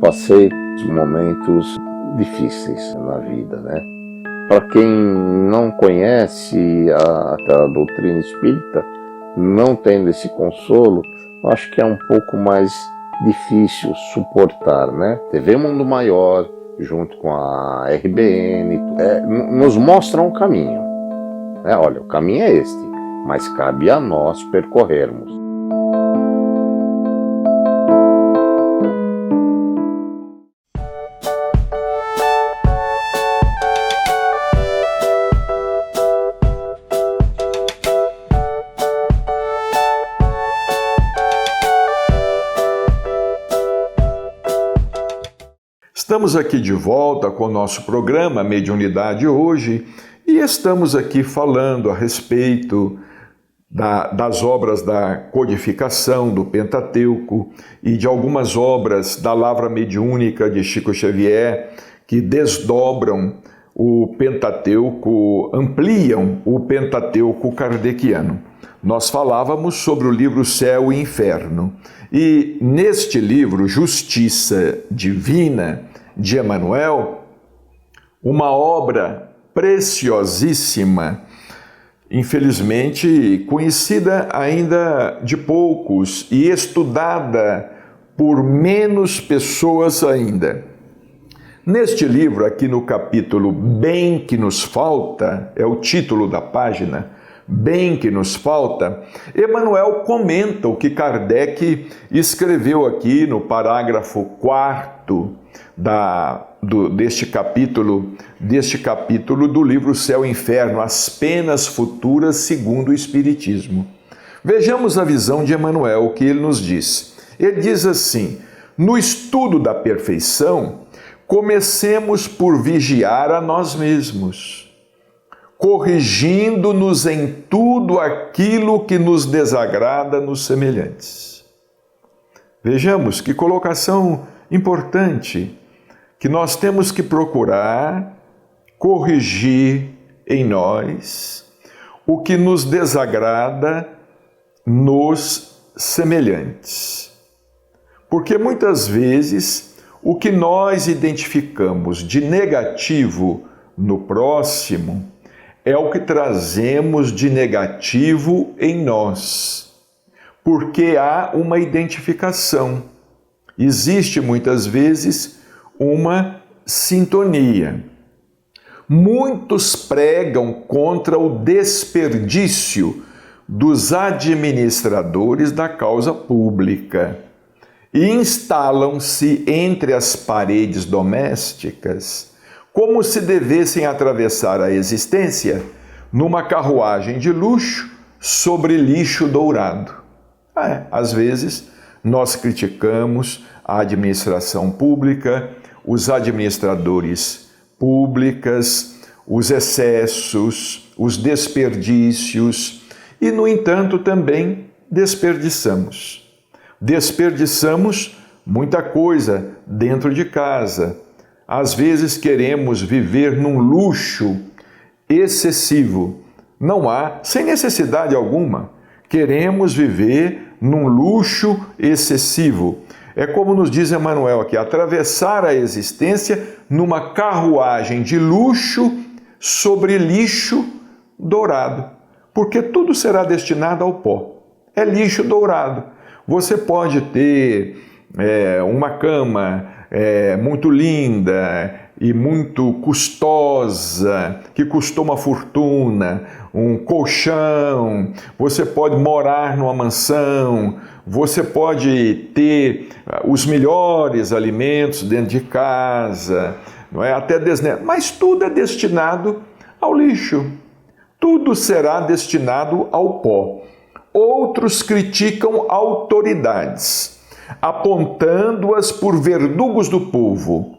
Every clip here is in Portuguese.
passei momentos difíceis na vida, né? Para quem não conhece a doutrina espírita, não tendo esse consolo, acho que é um pouco mais difícil suportar, né? TV Mundo Maior, junto com a RBN, nos mostram o caminho. Olha, o caminho é este, mas cabe a nós percorrermos. Estamos aqui de volta com o nosso programa Mediunidade Hoje e estamos aqui falando a respeito das obras da codificação do Pentateuco e de algumas obras da Lavra Mediúnica de Chico Xavier que desdobram o Pentateuco, ampliam o Pentateuco kardeciano. Nós falávamos sobre o livro Céu e Inferno e neste livro Justiça Divina de Emmanuel, uma obra preciosíssima, infelizmente conhecida ainda de poucos e estudada por menos pessoas ainda. Neste livro, aqui no capítulo Bem que nos falta, é o título da página, Bem que nos falta, Emmanuel comenta o que Kardec escreveu aqui no parágrafo 4º deste capítulo do livro Céu e Inferno, as penas futuras segundo o Espiritismo. Vejamos a visão de Emmanuel, o que ele nos diz. Ele diz assim: no estudo da perfeição, comecemos por vigiar a nós mesmos, corrigindo-nos em tudo aquilo que nos desagrada nos semelhantes. Vejamos que colocação importante, que nós temos que procurar corrigir em nós o que nos desagrada nos semelhantes. Porque muitas vezes o que nós identificamos de negativo no próximo é o que trazemos de negativo em nós, porque há uma identificação. Existe muitas vezes uma sintonia. Muitos pregam contra o desperdício dos administradores da causa pública e instalam-se entre as paredes domésticas como se devessem atravessar a existência numa carruagem de luxo sobre lixo dourado. Às vezes nós criticamos a administração pública, os administradores públicas, os excessos, os desperdícios e, no entanto, também desperdiçamos. Desperdiçamos muita coisa dentro de casa. Às vezes queremos viver num luxo excessivo. Não há, sem necessidade alguma, queremos viver num luxo excessivo. É como nos diz Emmanuel aqui, atravessar a existência numa carruagem de luxo sobre lixo dourado. Porque tudo será destinado ao pó. É lixo dourado. Você pode ter uma cama muito linda e muito custosa, que custou uma fortuna, um colchão, você pode morar numa mansão, você pode ter os melhores alimentos dentro de casa, não é? Até mas tudo é destinado ao lixo, tudo será destinado ao pó. Outros criticam autoridades, apontando-as por verdugos do povo,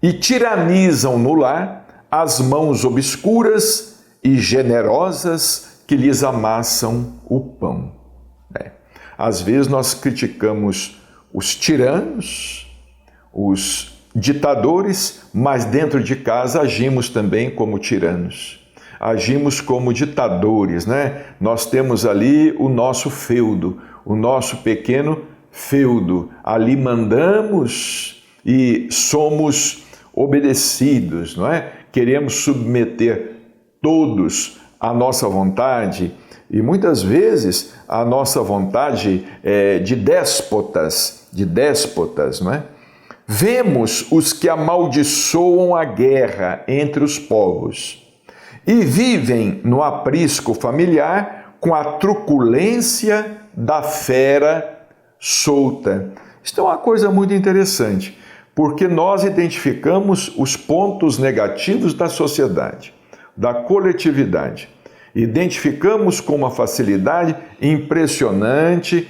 e tiranizam no lar as mãos obscuras e generosas que lhes amassam o pão. Às vezes nós criticamos os tiranos, os ditadores, mas dentro de casa agimos também como tiranos. Agimos como ditadores, né? Nós temos ali o nosso feudo, o nosso pequeno feudo. Ali mandamos e somos obedecidos, não é? Queremos submeter todos à nossa vontade e muitas vezes a nossa vontade é de déspotas, não é? Vemos os que amaldiçoam a guerra entre os povos e vivem no aprisco familiar com a truculência da fera solta. Isso é uma coisa muito interessante, porque nós identificamos os pontos negativos da sociedade, da coletividade. Identificamos com uma facilidade impressionante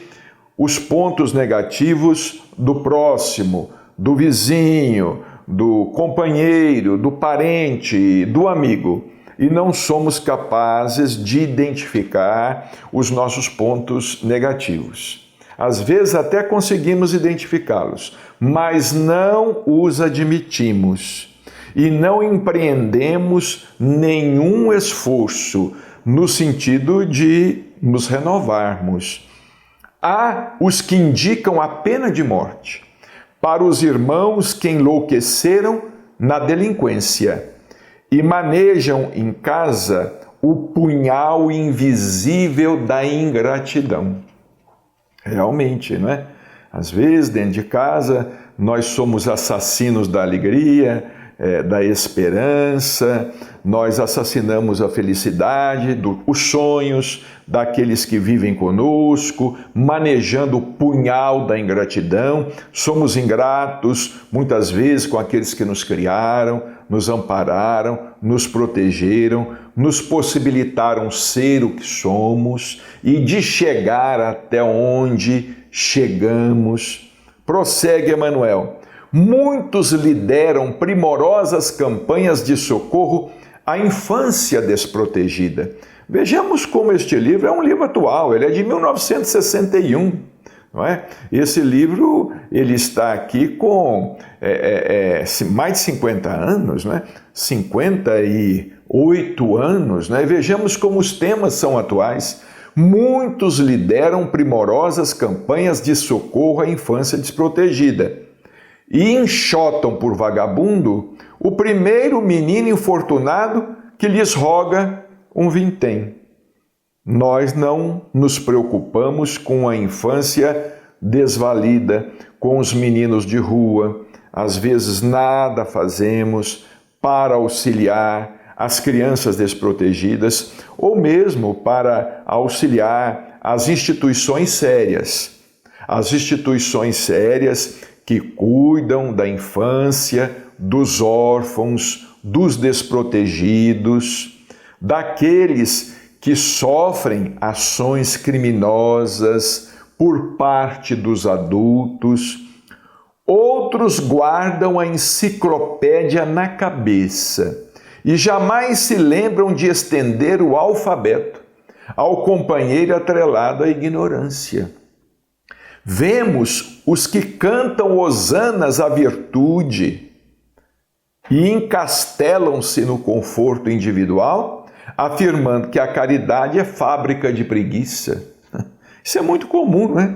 os pontos negativos do próximo, do vizinho, do companheiro, do parente, do amigo. E não somos capazes de identificar os nossos pontos negativos. Às vezes até conseguimos identificá-los, mas não os admitimos e não empreendemos nenhum esforço no sentido de nos renovarmos. Há os que indicam a pena de morte para os irmãos que enlouqueceram na delinquência e manejam em casa o punhal invisível da ingratidão. Realmente, não é? Às vezes, dentro de casa, nós somos assassinos da alegria, da esperança, nós assassinamos a felicidade, os sonhos daqueles que vivem conosco, manejando o punhal da ingratidão. Somos ingratos, muitas vezes, com aqueles que nos criaram, nos ampararam, nos protegeram, nos possibilitaram ser o que somos e de chegar até onde chegamos. Prossegue Emmanuel. Muitos lideram primorosas campanhas de socorro à infância desprotegida. Vejamos como este livro é um livro atual, ele é de 1961, não é? Esse livro ele está aqui com mais de 50 anos, não é? 58 anos, né? E vejamos como os temas são atuais. Muitos lideram primorosas campanhas de socorro à infância desprotegida e enxotam por vagabundo o primeiro menino infortunado que lhes roga um vintém. Nós não nos preocupamos com a infância desvalida, com os meninos de rua. Às vezes nada fazemos para auxiliar as crianças desprotegidas ou mesmo para auxiliar as instituições sérias. As instituições sérias que cuidam da infância, dos órfãos, dos desprotegidos, daqueles que sofrem ações criminosas por parte dos adultos. Outros guardam a enciclopédia na cabeça e jamais se lembram de estender o alfabeto ao companheiro atrelado à ignorância. Vemos os que cantam hosanas à virtude e encastelam-se no conforto individual, afirmando que a caridade é fábrica de preguiça. Isso é muito comum, não é?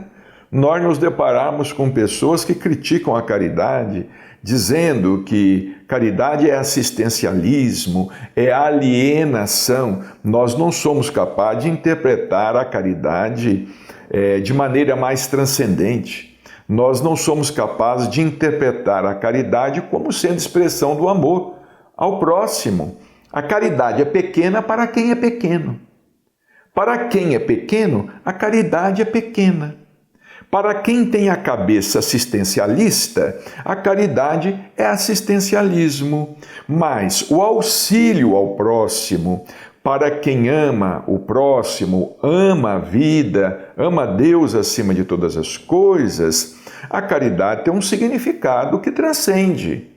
Nós nos deparamos com pessoas que criticam a caridade, dizendo que caridade é assistencialismo, é alienação. Nós não somos capazes de interpretar a caridade de maneira mais transcendente. Nós não somos capazes de interpretar a caridade como sendo expressão do amor ao próximo. A caridade é pequena para quem é pequeno. Para quem é pequeno, a caridade é pequena. Para quem tem a cabeça assistencialista, a caridade é assistencialismo. Mas o auxílio ao próximo, para quem ama o próximo, ama a vida, ama Deus acima de todas as coisas, a caridade tem um significado que transcende.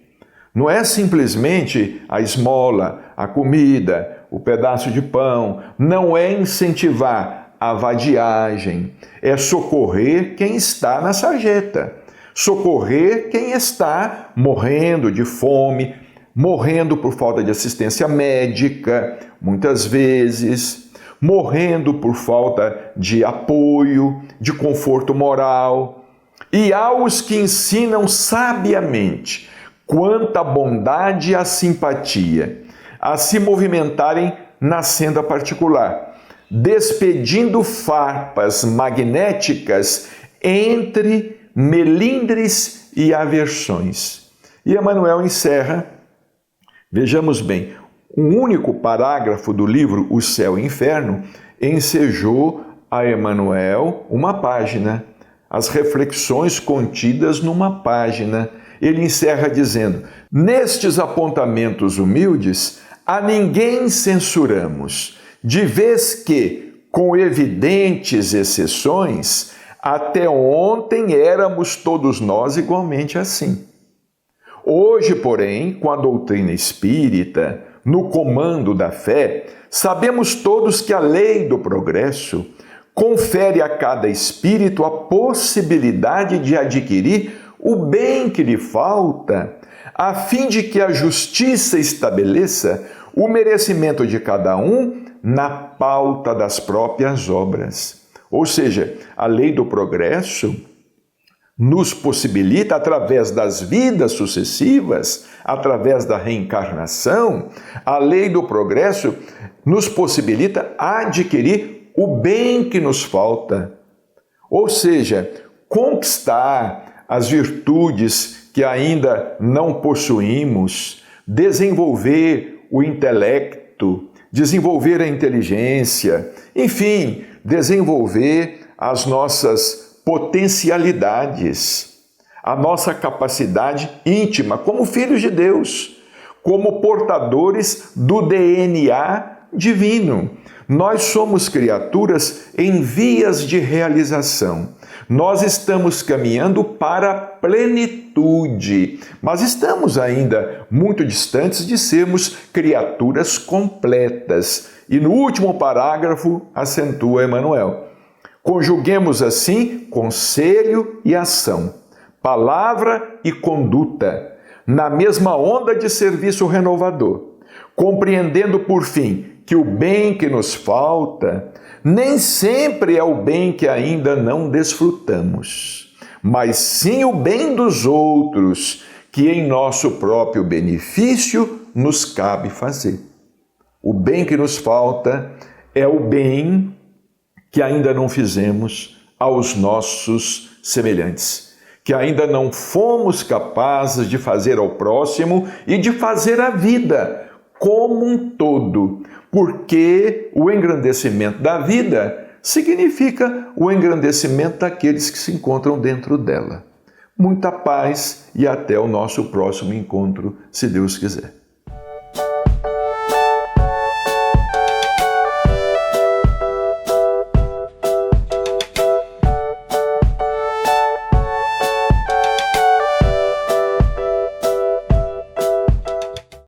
Não é simplesmente a esmola, a comida, o pedaço de pão, não é incentivar a vadiagem, é socorrer quem está na sarjeta, socorrer quem está morrendo de fome, morrendo por falta de assistência médica, muitas vezes, morrendo por falta de apoio, de conforto moral. E aos que ensinam sabiamente, quanta bondade e a simpatia, a se movimentarem na senda particular, despedindo farpas magnéticas entre melindres e aversões. E Emmanuel encerra, vejamos bem, um único parágrafo do livro O Céu e o Inferno ensejou a Emmanuel uma página, as reflexões contidas numa página. Ele encerra dizendo: nestes apontamentos humildes, a ninguém censuramos, de vez que, com evidentes exceções, até ontem éramos todos nós igualmente assim. Hoje, porém, com a doutrina espírita, no comando da fé, sabemos todos que a lei do progresso confere a cada espírito a possibilidade de adquirir o bem que lhe falta, a fim de que a justiça estabeleça o merecimento de cada um na pauta das próprias obras. Ou seja, a lei do progresso nos possibilita, através das vidas sucessivas, através da reencarnação, a lei do progresso nos possibilita adquirir o bem que nos falta. Ou seja, conquistar as virtudes que ainda não possuímos, desenvolver o intelecto, desenvolver a inteligência, enfim, desenvolver as nossas potencialidades, a nossa capacidade íntima como filhos de Deus, como portadores do DNA divino. Nós somos criaturas em vias de realização. Nós estamos caminhando para a plenitude, mas estamos ainda muito distantes de sermos criaturas completas. E no último parágrafo acentua Emmanuel: conjuguemos assim conselho e ação, palavra e conduta, na mesma onda de serviço renovador, compreendendo por fim que o bem que nos falta nem sempre é o bem que ainda não desfrutamos, mas sim o bem dos outros, que em nosso próprio benefício nos cabe fazer. O bem que nos falta é o bem que ainda não fizemos aos nossos semelhantes, que ainda não fomos capazes de fazer ao próximo e de fazer a vida como um todo, porque o engrandecimento da vida significa o engrandecimento daqueles que se encontram dentro dela. Muita paz e até o nosso próximo encontro, se Deus quiser.